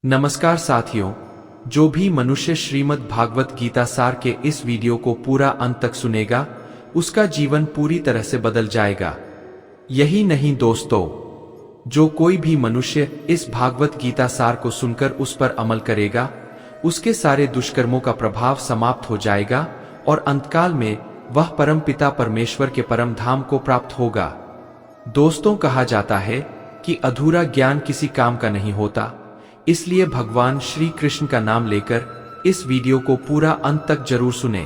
नमस्कार साथियों, जो भी मनुष्य श्रीमद् भागवत गीता सार के इस वीडियो को पूरा अंत तक सुनेगा, उसका जीवन पूरी तरह से बदल जाएगा। यही नहीं दोस्तों, जो कोई भी मनुष्य इस भागवत गीता सार को सुनकर उस पर अमल करेगा, उसके सारे दुष्कर्मों का प्रभाव समाप्त हो जाएगा और अंतकाल में वह परम पिता परमेश्वर के परम धाम को प्राप्त होगा। दोस्तों, कहा जाता है कि अधूरा ज्ञान किसी काम का नहीं होता, इसलिए भगवान श्री कृष्ण का नाम लेकर इस वीडियो को पूरा अंत तक जरूर सुने।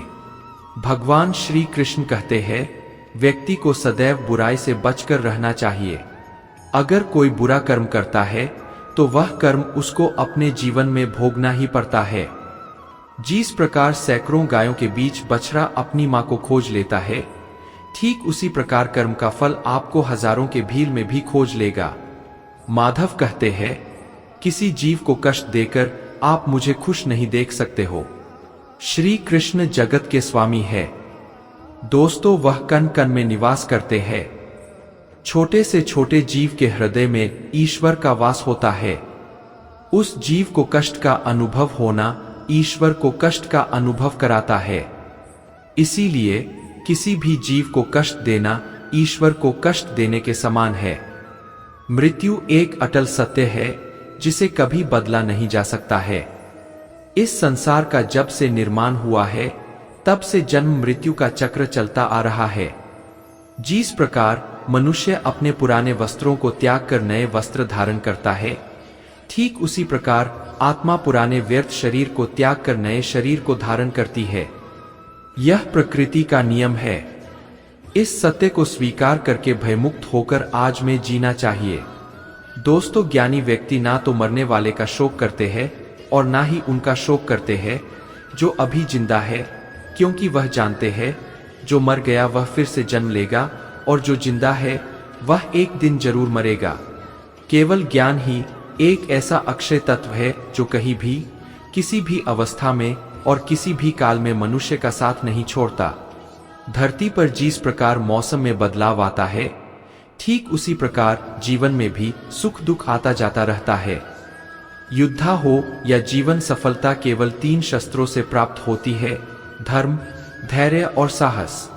भगवान श्री कृष्ण कहते हैं, व्यक्ति को सदैव बुराई से बचकर रहना चाहिए। अगर कोई बुरा कर्म करता है तो वह कर्म उसको अपने जीवन में भोगना ही पड़ता है। जिस प्रकार सैकड़ों गायों के बीच बछड़ा अपनी मां को खोज लेता है, ठीक उसी प्रकार कर्म का फल आपको हजारों के भीड़ में भी खोज लेगा। माधव कहते हैं, किसी जीव को कष्ट देकर आप मुझे खुश नहीं देख सकते हो। श्री कृष्ण जगत के स्वामी है। दोस्तों, वह कण कण में निवास करते हैं। छोटे से छोटे जीव के हृदय में ईश्वर का वास होता है। उस जीव को कष्ट का अनुभव होना ईश्वर को कष्ट का अनुभव कराता है। इसीलिए किसी भी जीव को कष्ट देना ईश्वर को कष्ट देने के समान है। मृत्यु एक अटल सत्य है जिसे कभी बदला नहीं जा सकता है। इस संसार का जब से निर्माण हुआ है, तब से जन्म मृत्यु का चक्र चलता आ रहा है। जिस प्रकार मनुष्य अपने पुराने वस्त्रों को त्याग कर नए वस्त्र धारण करता है, ठीक उसी प्रकार आत्मा पुराने व्यर्थ शरीर को त्याग कर नए शरीर को धारण करती है। यह प्रकृति का नियम है। इस सत्य को स्वीकार करके भयमुक्त होकर आज में जीना चाहिए। दोस्तों, ज्ञानी व्यक्ति ना तो मरने वाले का शोक करते हैं और ना ही उनका शोक करते हैं जो अभी जिंदा है, क्योंकि वह जानते हैं जो मर गया वह फिर से जन्म लेगा और जो जिंदा है वह एक दिन जरूर मरेगा। केवल ज्ञान ही एक ऐसा अक्षय तत्व है जो कहीं भी, किसी भी अवस्था में और किसी भी काल में मनुष्य का साथ नहीं छोड़ता। धरती पर जिस प्रकार मौसम में बदलाव आता है, ठीक उसी प्रकार जीवन में भी सुख दुख आता जाता रहता है। युद्ध हो या जीवन सफलता केवल 3 शस्त्रों से प्राप्त होती है: धर्म, धैर्य और साहस।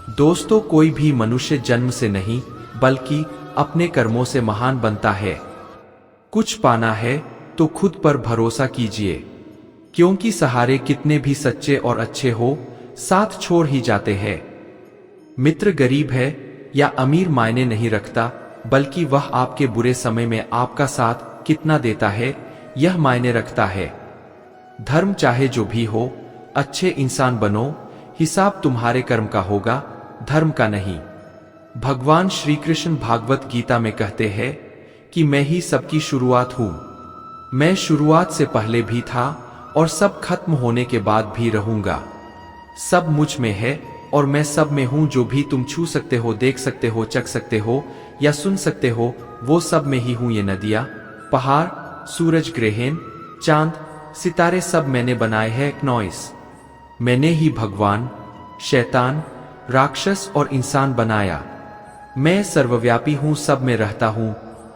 दोस्तों, कोई भी मनुष्य जन्म से नहीं बल्कि अपने कर्मों से महान बनता है। कुछ पाना है तो खुद पर भरोसा कीजिए, क्योंकि सहारे कितने भी सच्चे और अच्छे हो, साथ छोड़ ही जाते हैं। मित्र गरीब है या अमीर मायने नहीं रखता, बल्कि वह आपके बुरे समय में आपका साथ कितना देता है यह मायने रखता है। धर्म चाहे जो भी हो, अच्छे इंसान बनो, हिसाब तुम्हारे कर्म का होगा, धर्म का नहीं। भगवान श्री कृष्ण भागवत गीता में कहते हैं कि मैं ही सबकी शुरुआत हूं। मैं शुरुआत से पहले भी था और सब खत्म होने के बाद भी रहूंगा। सब मुझ में है और मैं सब में हूं। जो भी तुम छू सकते हो, देख सकते हो, चख सकते हो या सुन सकते हो, वो सब में ही हूं। ये नदियां, पहाड़, सूरज ग्रहण, चांद, सितारे सब मैंने बनाए हैं। नॉइस मैंने ही भगवान, शैतान, राक्षस और इंसान बनाया। मैं सर्वव्यापी हूं, सब में रहता हूं।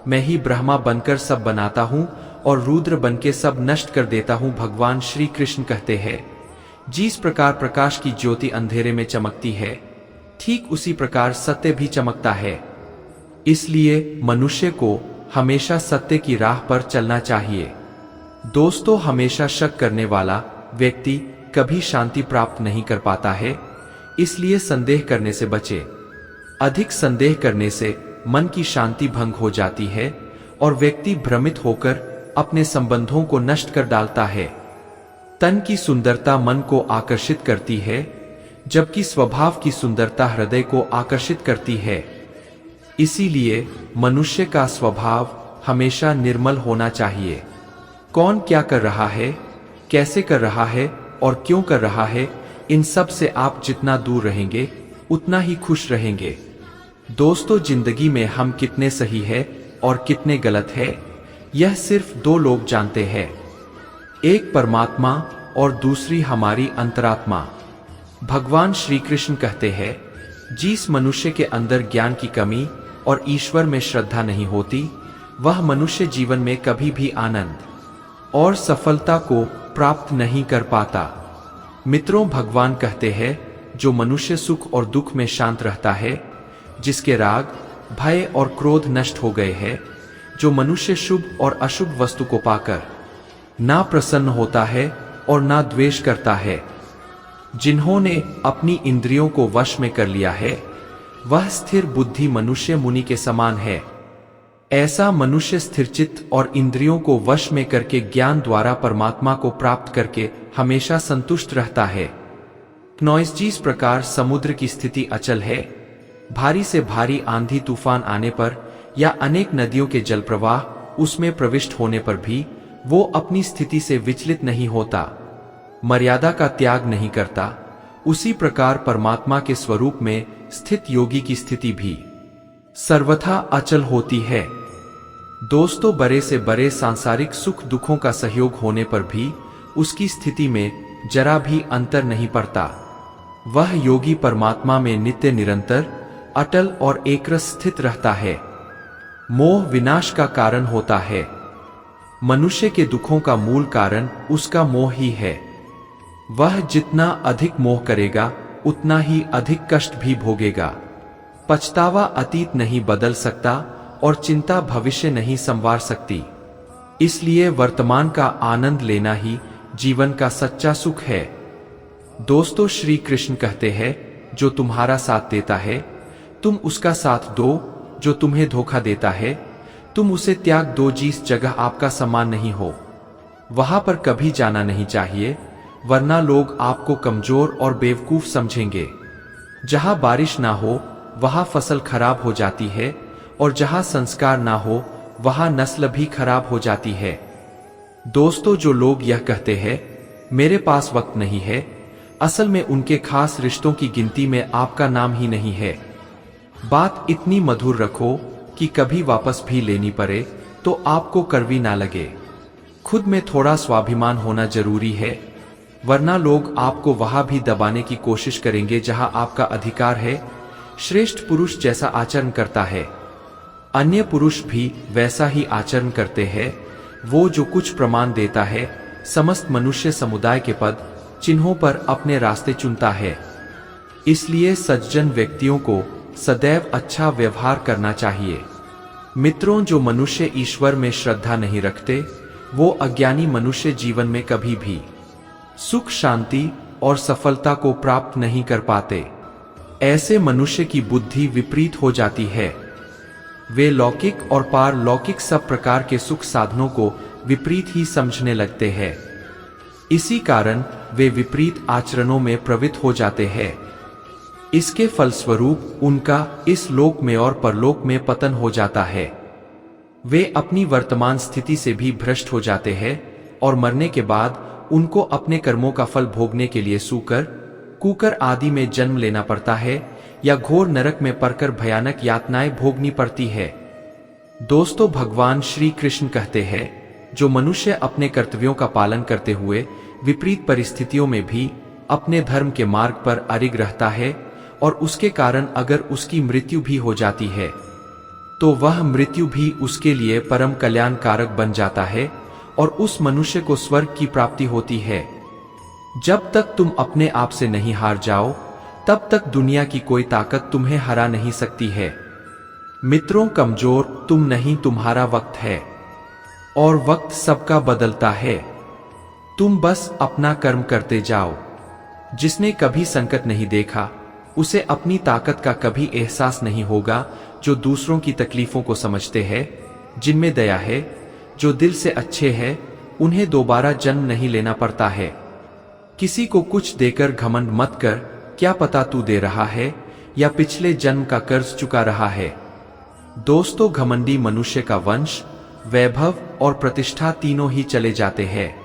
मैं ही ब्रह्मा बनकर सब बनाता हूं और रुद्र बनके सब नष्ट कर देता हूं। भगवान श्री कृष्ण कहते हैं, जिस प्रकार प्रकाश की ज्योति अंधेरे में चमकती है, ठीक उसी प्रकार सत्य भी चमकता है। इसलिए मनुष्य को हमेशा सत्य की राह पर चलना चाहिए। दोस्तों, हमेशा शक करने वाला व्यक्ति कभी शांति प्राप्त नहीं कर पाता है, इसलिए संदेह करने से बचे। अधिक संदेह करने से मन की शांति भंग हो जाती है और व्यक्ति भ्रमित होकर अपने संबंधों को नष्ट कर डालता है। तन की सुंदरता मन को आकर्षित करती है, जबकि स्वभाव की सुंदरता हृदय को आकर्षित करती है। इसीलिए मनुष्य का स्वभाव हमेशा निर्मल होना चाहिए। कौन क्या कर रहा है, कैसे कर रहा है और क्यों कर रहा है, इन सब से आप जितना दूर रहेंगे उतना ही खुश रहेंगे। दोस्तों, जिंदगी में हम कितने सही है और कितने गलत है, यह सिर्फ 2 लोग जानते हैं, एक परमात्मा और दूसरी हमारी अंतरात्मा। भगवान श्री कृष्ण कहते हैं, जिस मनुष्य के अंदर ज्ञान की कमी और ईश्वर में श्रद्धा नहीं होती, वह मनुष्य जीवन में कभी भी आनंद और सफलता को प्राप्त नहीं कर पाता। मित्रों, भगवान कहते हैं, जो मनुष्य सुख और दुख में शांत रहता है, जिसके राग, भय और क्रोध नष्ट हो गए हैं, जो मनुष्य शुभ और अशुभ वस्तु को पाकर ना प्रसन्न होता है और ना द्वेष करता है, जिन्होंने अपनी इंद्रियों को वश में कर लिया है, वह स्थिर बुद्धि मनुष्य मुनि के समान है। ऐसा मनुष्य स्थिरचित्त और इंद्रियों को वश में करके ज्ञान द्वारा परमात्मा को प्राप्त करके हमेशा संतुष्ट रहता है। जिस प्रकार समुद्र की स्थिति अचल है, भारी से भारी आंधी तूफान आने पर या अनेक नदियों के जल प्रवाह उसमें प्रविष्ट होने पर भी वो अपनी स्थिति से विचलित नहीं होता, मर्यादा का त्याग नहीं करता, उसी प्रकार परमात्मा के स्वरूप में स्थित योगी की स्थिति भी सर्वथा अचल होती है। दोस्तों, बड़े से बड़े सांसारिक सुख दुखों का सहयोग होने पर भी उसकी स्थिति में जरा भी अंतर नहीं पड़ता। वह योगी परमात्मा में नित्य निरंतर अटल और एकरस स्थित रहता है। मोह विनाश का कारण होता है। मनुष्य के दुखों का मूल कारण उसका मोह ही है। वह जितना अधिक मोह करेगा उतना ही अधिक कष्ट भी भोगेगा। पछतावा अतीत नहीं बदल सकता और चिंता भविष्य नहीं संवार सकती। इसलिए वर्तमान का आनंद लेना ही जीवन का सच्चा सुख है। दोस्तों, श्री कृष्ण कहते हैं, जो तुम्हारा साथ देता है तुम उसका साथ दो, जो तुम्हें धोखा देता है तुम उसे त्याग दो। जिस जगह आपका सम्मान नहीं हो वहां पर कभी जाना नहीं चाहिए, वरना लोग आपको कमजोर और बेवकूफ समझेंगे। जहां बारिश ना हो वहां फसल खराब हो जाती है, और जहां संस्कार ना हो वहां नस्ल भी खराब हो जाती है। दोस्तों, जो लोग यह कहते हैं मेरे पास वक्त नहीं है, असल में उनके खास रिश्तों की गिनती में आपका नाम ही नहीं है। बात इतनी मधुर रखो कि कभी वापस भी लेनी पड़े तो आपको कड़वी ना लगे। खुद में थोड़ा स्वाभिमान होना जरूरी है, वरना लोग आपको वहां भी दबाने की कोशिश करेंगे जहां आपका अधिकार है। श्रेष्ठ पुरुष जैसा आचरण करता है, अन्य पुरुष भी वैसा ही आचरण करते हैं। वो जो कुछ प्रमाण देता है, समस्त मनुष्य समुदाय के पद चिन्हों पर अपने रास्ते चुनता है। इसलिए सज्जन व्यक्तियों को सदैव अच्छा व्यवहार करना चाहिए। मित्रों, जो मनुष्य ईश्वर में श्रद्धा नहीं रखते, वो अज्ञानी मनुष्य जीवन में कभी भी सुख, शांति और सफलता को प्राप्त नहीं कर पाते। ऐसे मनुष्य की बुद्धि विपरीत हो जाती है। वे लौकिक और पारलौकिक सब प्रकार के सुख साधनों को विपरीत ही समझने लगते हैं। इसी कारण वे विपरीत आचरणों में प्रवृत्त हो जाते हैं। इसके फलस्वरूप उनका इस लोक में और परलोक में पतन हो जाता है। वे अपनी वर्तमान स्थिति से भी भ्रष्ट हो जाते हैं और मरने के बाद उनको अपने कर्मों का फल भोगने के लिए सूकर, कुकर आदि में जन्म लेना पड़ता है या घोर नरक में पड़कर भयानक यातनाएं भोगनी पड़ती है। दोस्तों, भगवान श्री कृष्ण कहते हैं, जो मनुष्य अपने कर्तव्यों का पालन करते हुए विपरीत परिस्थितियों में भी अपने धर्म के मार्ग पर अडिग रहता है और उसके कारण अगर उसकी मृत्यु भी हो जाती है तो वह मृत्यु भी उसके लिए परम कल्याणकारक बन जाता है और उस मनुष्य को स्वर्ग की प्राप्ति होती है। जब तक तुम अपने आप से नहीं हार जाओ, तब तक दुनिया की कोई ताकत तुम्हें हरा नहीं सकती है। मित्रों, कमजोर तुम नहीं, तुम्हारा वक्त है और वक्त सबका बदलता है। तुम बस अपना कर्म करते जाओ। जिसने कभी संकट नहीं देखा उसे अपनी ताकत का कभी एहसास नहीं होगा। जो दूसरों की तकलीफों को समझते हैं, जिनमें दया है, जो दिल से अच्छे हैं, उन्हें दोबारा जन्म नहीं लेना पड़ता है। किसी को कुछ देकर घमंड मत कर, क्या पता तू दे रहा है या पिछले जन्म का कर्ज चुका रहा है। दोस्तों, घमंडी मनुष्य का वंश, वैभव और प्रतिष्ठा तीनों ही चले जाते हैं।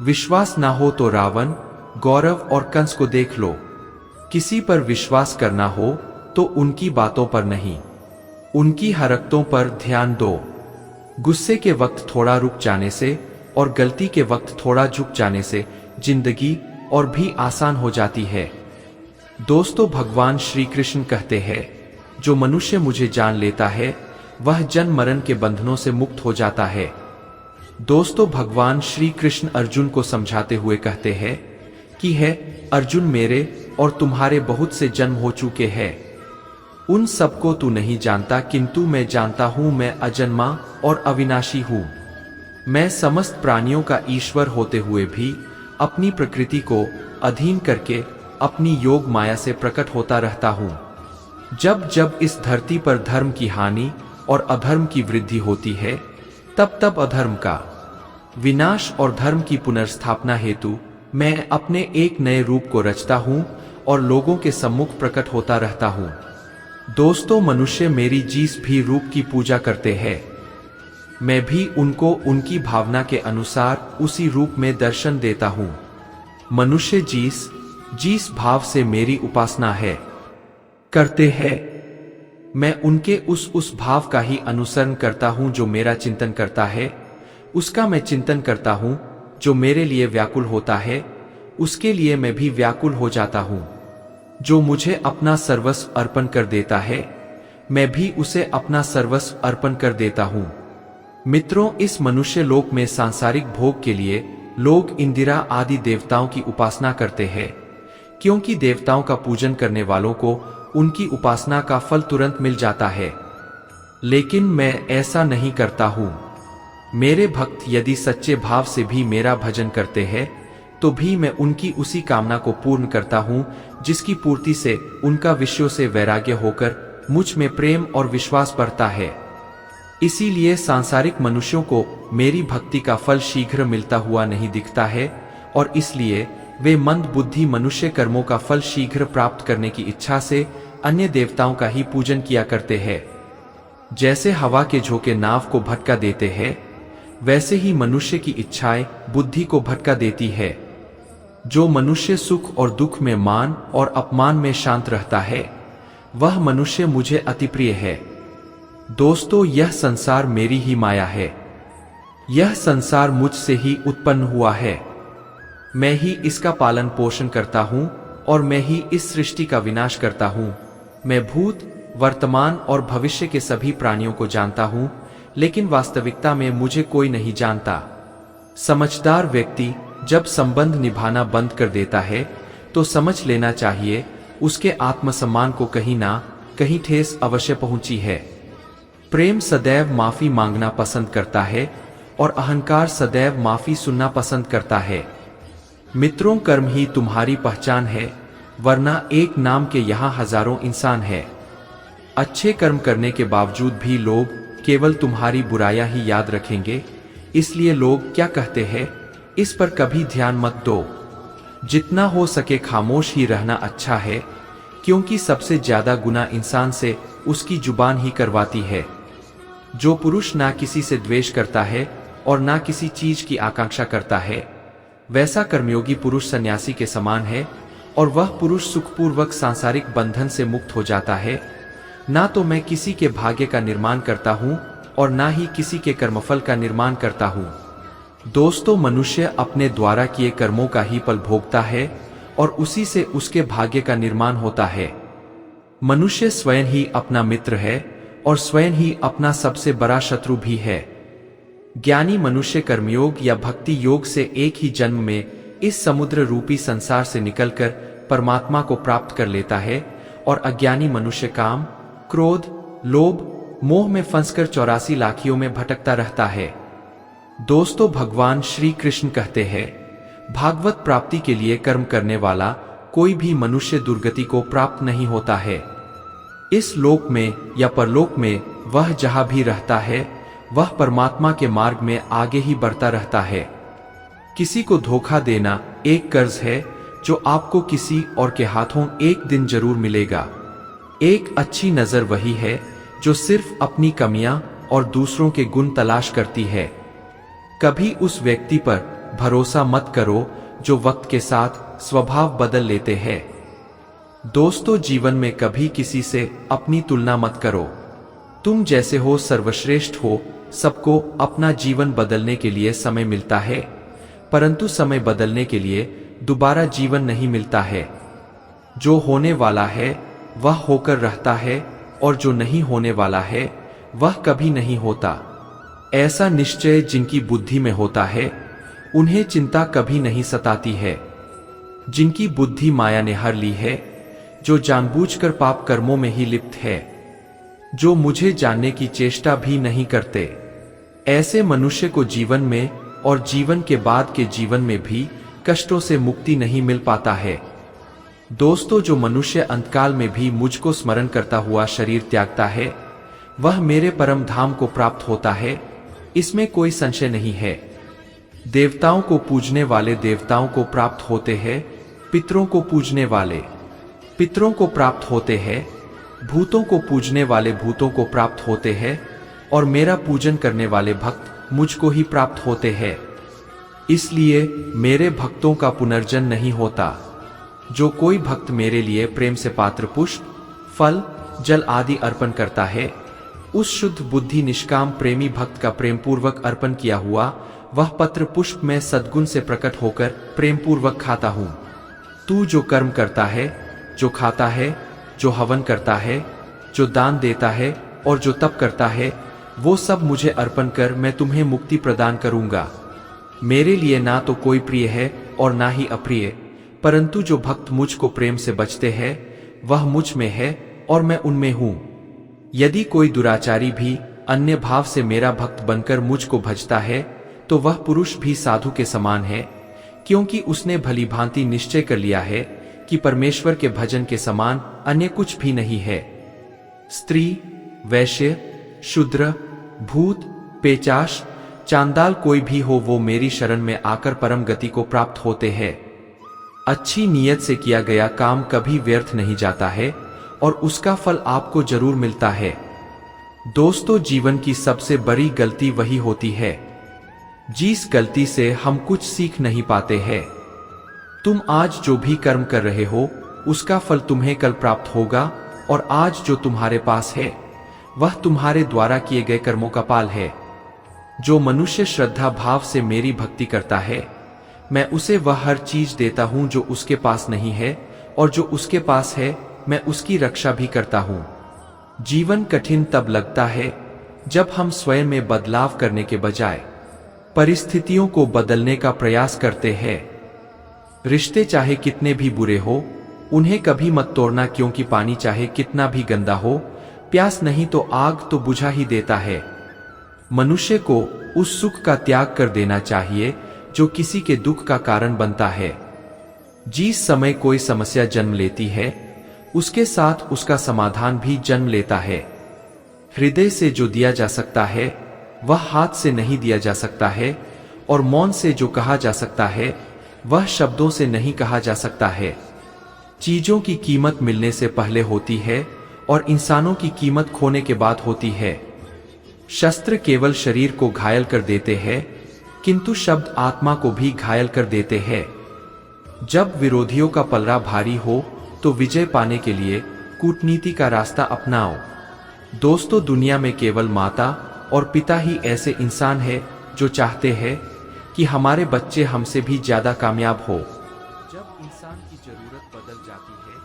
विश्वास ना हो तो रावण, गौरव और कंस को देख लो। किसी पर विश्वास करना हो तो उनकी बातों पर नहीं, उनकी हरकतों पर ध्यान दो। गुस्से के वक्त थोड़ा रुक जाने से और गलती के वक्त थोड़ा झुक जाने से जिंदगी और भी आसान हो जाती है। दोस्तों, भगवान श्री कृष्ण कहते हैं, जो मनुष्य मुझे जान लेता है वह जन्म मरण के बंधनों से मुक्त हो जाता है। दोस्तों, भगवान श्री कृष्ण अर्जुन को समझाते हुए कहते हैं कि है अर्जुन, मेरे और तुम्हारे बहुत से जन्म हो चुके हैं। उन सबको तू नहीं जानता, किंतु मैं जानता हूं। मैं अजन्मा और अविनाशी हूं। मैं समस्त प्राणियों का ईश्वर होते हुए भी अपनी प्रकृति को अधीन करके अपनी योग माया से प्रकट होता रहता हूं। जब जब इस धरती पर धर्म की हानि और अधर्म की वृद्धि होती है, तब तब अधर्म का विनाश और धर्म की पुनर्स्थापना हेतु मैं अपने एक नए रूप को रचता हूं और लोगों के सम्मुख प्रकट होता रहता हूं। दोस्तों, मनुष्य मेरी जिस भी रूप की पूजा करते हैं, मैं भी उनको उनकी भावना के अनुसार उसी रूप में दर्शन देता हूं। मनुष्य जिस भाव से मेरी उपासना है करते हैं, मैं उनके उस भाव का ही अनुसरण करता हूं। जो मेरा चिंतन करता है, उसका मैं चिंतन करता हूं। जो मेरे लिए व्याकुल होता है, उसके लिए मैं भी व्याकुल हो जाता हूं। जो मुझे अपना सर्वस्व अर्पण कर देता है, मैं भी उसे अपना सर्वस्व अर्पण कर देता हूं। मित्रों, इस मनुष्य लोक में सांसारिक भोग के लिए लोग इंदिरा आदि देवताओं की उपासना करते हैं, क्योंकि देवताओं का पूजन करने वालों को उनकी उपासना का फल तुरंत मिल जाता है। लेकिन मैं ऐसा नहीं करता हूं। मेरे भक्त यदि सच्चे भाव से भी मेरा भजन करते हैं, तो भी मैं उनकी उसी कामना को पूर्ण करता हूं, जिसकी पूर्ति से उनका विषयों से वैराग्य होकर मुझ में प्रेम और विश्वास बढ़ता है। इसीलिए सांसारिक मनुष्यों को मेरी भक्ति का फल शीघ्र मिलता हुआ नहीं दिखता है, और इसलिए वे मंद बुद्धि मनुष्य कर्मों का फल शीघ्र प्राप्त करने की इच्छा से अन्य देवताओं का ही पूजन किया करते हैं। जैसे हवा के झोंके नाव को भटका देते हैं, वैसे ही मनुष्य की इच्छाएं बुद्धि को भटका देती है। जो मनुष्य सुख और दुख में, मान और अपमान में शांत रहता है, वह मनुष्य मुझे अति प्रिय है। दोस्तों, यह संसार मेरी ही माया है। यह संसार मुझसे ही उत्पन्न हुआ है। मैं ही इसका पालन पोषण करता हूं और मैं ही इस सृष्टि का विनाश करता हूं। मैं भूत, वर्तमान और भविष्य के सभी प्राणियों को जानता हूं, लेकिन वास्तविकता में मुझे कोई नहीं जानता। समझदार व्यक्ति जब संबंध निभाना बंद कर देता है, तो समझ लेना चाहिए उसके आत्मसम्मान को कहीं ना कहीं ठेस अवश्य पहुंची है। प्रेम सदैव माफी मांगना पसंद करता है और अहंकार सदैव माफी सुनना पसंद करता है। मित्रों, कर्म ही तुम्हारी पहचान है, वरना एक नाम के यहाँ हजारों इंसान है। अच्छे कर्म करने के बावजूद भी लोग केवल तुम्हारी बुराइयां ही याद रखेंगे, इसलिए लोग क्या कहते हैं इस पर कभी ध्यान मत दो। जितना हो सके खामोश ही रहना अच्छा है, क्योंकि सबसे ज्यादा गुनाह इंसान से उसकी जुबान ही करवाती है। जो पुरुष ना किसी से द्वेष करता है और ना किसी चीज की आकांक्षा करता है, वैसा कर्मयोगी पुरुष सन्यासी के समान है, और वह पुरुष सुखपूर्वक सांसारिक बंधन से मुक्त हो जाता है। ना तो मैं किसी के भाग्य का निर्माण करता हूं और ना ही किसी के कर्मफल का निर्माण करता हूं। दोस्तों, मनुष्य अपने द्वारा किए कर्मों का ही फल भोगता है और उसी से उसके भाग्य का निर्माण होता है। मनुष्य स्वयं ही अपना मित्र है और स्वयं ही अपना सबसे बड़ा शत्रु भी है। ज्ञानी मनुष्य कर्मयोग या भक्ति योग से एक ही जन्म में इस समुद्र रूपी संसार से निकलकर परमात्मा को प्राप्त कर लेता है, और अज्ञानी मनुष्य काम, क्रोध, लोभ, मोह में फंसकर 84 लाखियों में भटकता रहता है। दोस्तों, भगवान श्री कृष्ण कहते हैं, भागवत प्राप्ति के लिए कर्म करने वाला कोई भी मनुष्य दुर्गति को प्राप्त नहीं होता है। इस लोक में या परलोक में वह जहां भी रहता है, वह परमात्मा के मार्ग में आगे ही बढ़ता रहता है। किसी को धोखा देना एक कर्ज है जो आपको किसी और के हाथों एक दिन जरूर मिलेगा। एक अच्छी नजर वही है जो सिर्फ अपनी कमियां और दूसरों के गुण तलाश करती है। कभी उस व्यक्ति पर भरोसा मत करो जो वक्त के साथ स्वभाव बदल लेते हैं। दोस्तों, जीवन में कभी किसी से अपनी तुलना मत करो। तुम जैसे हो सर्वश्रेष्ठ हो। सबको अपना जीवन बदलने के लिए समय मिलता है, परंतु समय बदलने के लिए दोबारा जीवन नहीं मिलता है। जो होने वाला है वह होकर रहता है, और जो नहीं होने वाला है वह कभी नहीं होता। ऐसा निश्चय जिनकी बुद्धि में होता है उन्हें चिंता कभी नहीं सताती है। जिनकी बुद्धि माया ने हर ली है, जो जानबूझकर पाप कर्मों में ही लिप्त है, जो मुझे जानने की चेष्टा भी नहीं करते, ऐसे मनुष्य को जीवन में और जीवन के बाद के जीवन में भी कष्टों से मुक्ति नहीं मिल पाता है। दोस्तों, जो मनुष्य अंतकाल में भी मुझको स्मरण करता हुआ शरीर त्यागता है, वह मेरे परम धाम को प्राप्त होता है, इसमें कोई संशय नहीं है। देवताओं को पूजने वाले देवताओं को प्राप्त होते हैं, पितरों को पूजने वाले पितरों को प्राप्त होते हैं, भूतों को पूजने वाले भूतों को प्राप्त होते हैं, और मेरा पूजन करने वाले भक्त मुझको ही प्राप्त होते हैं। इसलिए मेरे भक्तों का पुनर्जन्म नहीं होता। जो कोई भक्त मेरे लिए प्रेम से पात्र पुष्प, फल, जल आदि अर्पण करता है, उस शुद्ध बुद्धि निष्काम प्रेमी भक्त का प्रेम पूर्वक अर्पण किया हुआ वह पत्र पुष्प में सद्गुण से प्रकट होकर प्रेम पूर्वक खाता हूं। तू जो कर्म करता है, जो खाता है, जो हवन करता है, जो दान देता है और जो तप करता है, वो सब मुझे अर्पण कर मैं तुम्हें मुक्ति प्रदान करूंगा। मेरे लिए ना तो कोई प्रिय है और ना ही अप्रिय, परंतु जो भक्त मुझको प्रेम से बचते हैं वह मुझ में है और मैं उनमें हूं। यदि कोई दुराचारी भी अन्य भाव से मेरा भक्त बनकर मुझको भजता है तो वह पुरुष भी साधु के समान है, क्योंकि उसने भली भांति निश्चय कर लिया है कि परमेश्वर के भजन के समान अन्य कुछ भी नहीं है। स्त्री, वैश्य, शूद्र, भूत, पेचाश, चांदाल कोई भी हो, वो मेरी शरण में आकर परम गति को प्राप्त होते हैं। अच्छी नीयत से किया गया काम कभी व्यर्थ नहीं जाता है और उसका फल आपको जरूर मिलता है। दोस्तों, जीवन की सबसे बड़ी गलती वही होती है जिस गलती से हम कुछ सीख नहीं पाते हैं। तुम आज जो भी कर्म कर रहे हो उसका फल तुम्हें कल प्राप्त होगा, और आज जो तुम्हारे पास है वह तुम्हारे द्वारा किए गए कर्मों का पाल है। जो मनुष्य श्रद्धा भाव से मेरी भक्ति करता है, मैं उसे वह हर चीज देता हूं जो उसके पास नहीं है, और जो उसके पास है मैं उसकी रक्षा भी करता हूं। जीवन कठिन तब लगता है जब हम स्वयं में बदलाव करने के बजाय परिस्थितियों को बदलने का प्रयास करते हैं। रिश्ते चाहे कितने भी बुरे हो, उन्हें कभी मत तोड़ना, क्योंकि पानी चाहे कितना भी गंदा हो, प्यास नहीं तो आग तो बुझा ही देता है। मनुष्य को उस सुख का त्याग कर देना चाहिए जो किसी के दुख का कारण बनता है। जिस समय कोई समस्या जन्म लेती है, उसके साथ उसका समाधान भी जन्म लेता है। हृदय से जो दिया जा सकता है वह हाथ से नहीं दिया जा सकता है, और मौन से जो कहा जा सकता है वह शब्दों से नहीं कहा जा सकता है। चीजों की कीमत मिलने से पहले होती है और इंसानों की कीमत खोने के बाद होती है। शस्त्र केवल शरीर को घायल कर देते हैं, किंतु शब्द आत्मा को भी घायल कर देते हैं। जब विरोधियों का पलड़ा भारी हो तो विजय पाने के लिए कूटनीति का रास्ता अपनाओ। दोस्तों, दुनिया में केवल माता और पिता ही ऐसे इंसान हैं जो चाहते हैं कि हमारे बच्चे हमसे भी ज्यादा कामयाब हो। जब इंसान की जरूरत बदल जाती है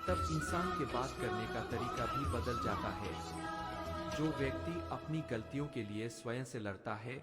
तब इंसान के बात करने का तरीका भी बदल जाता है। जो व्यक्ति अपनी गलतियों के लिए स्वयं से लड़ता है